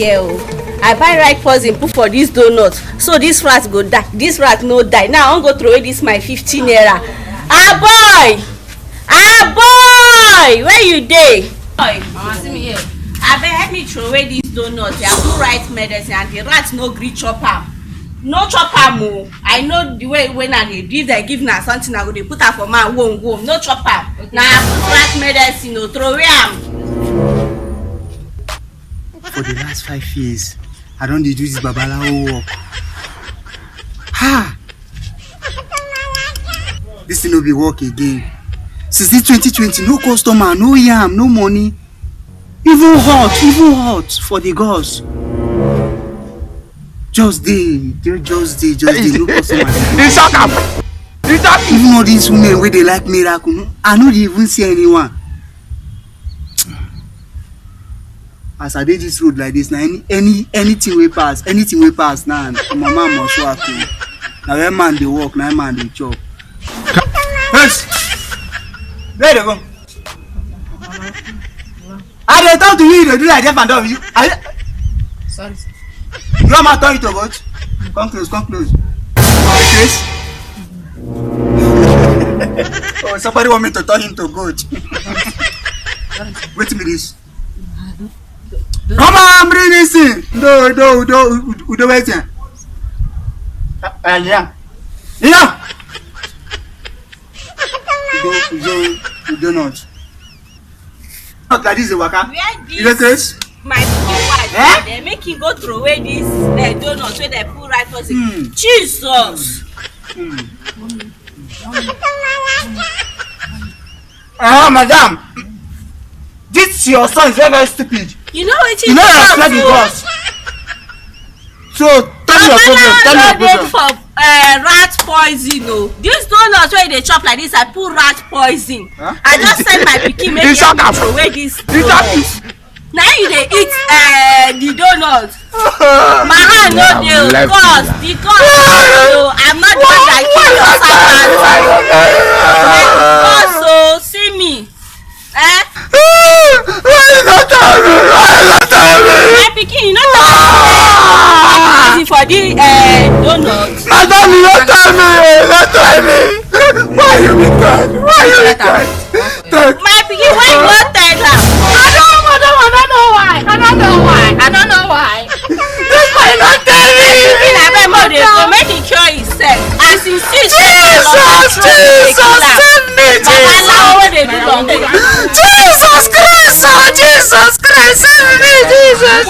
girl. I buy right poison put for this donut. So this rat go die. This rat no die. Now I wan go throw away this my 15 naira. Ah boy! Ah boy! Where you dey? Boy, see me here. Abeg help me throw away this donut. I put right medicine and the rat no gree chop am. No chop am o. I know the way when I dey give they give na something I go dey put am for man wom. No chop am. Okay. Na I put rat medicine o throw away am. For the last 5 years, I don't do this babalawo work. Ha! This thing no be work again. Since this 2020, no customer, no yam, no money. Even hot for the gods. Just day, no customer. Even all these women where they like miracle, I no dey even see anyone. As I did this road like this, now anything we pass now, my mama must show up. Now that man they walk, now man they chop. Yes. There you go. I dey talk to you, they do like that and done you. Sorry. You want my turn to watch? Come close. Yes. Oh, somebody want me to turn him to goat. Wait a minute. Come on, bring this in. No, wait here. Yeah. You do not. Not like this, Waka. Where this? My wife, they make him go throw away this donuts where they put right for it. Jesus. Madam. This your son is very stupid. You know what you know respect the boss. So tell me your problem. For rat poison. No, these donuts where they chop like this, I put rat poison. Huh? I just send my pikin make him throw away this. Now you they eat the donuts. My hand no dey because I'm not the one that kill your servant. So see me. My pikin, you know for the donuts. Madam, you don't tell me. Why you be bad? My pikin, why you not tell her? I don't know why. That's why you not tell me. I remember they go make him cure himself. As he sees Jesus, save me, Jesus Christ, save me, Jesus.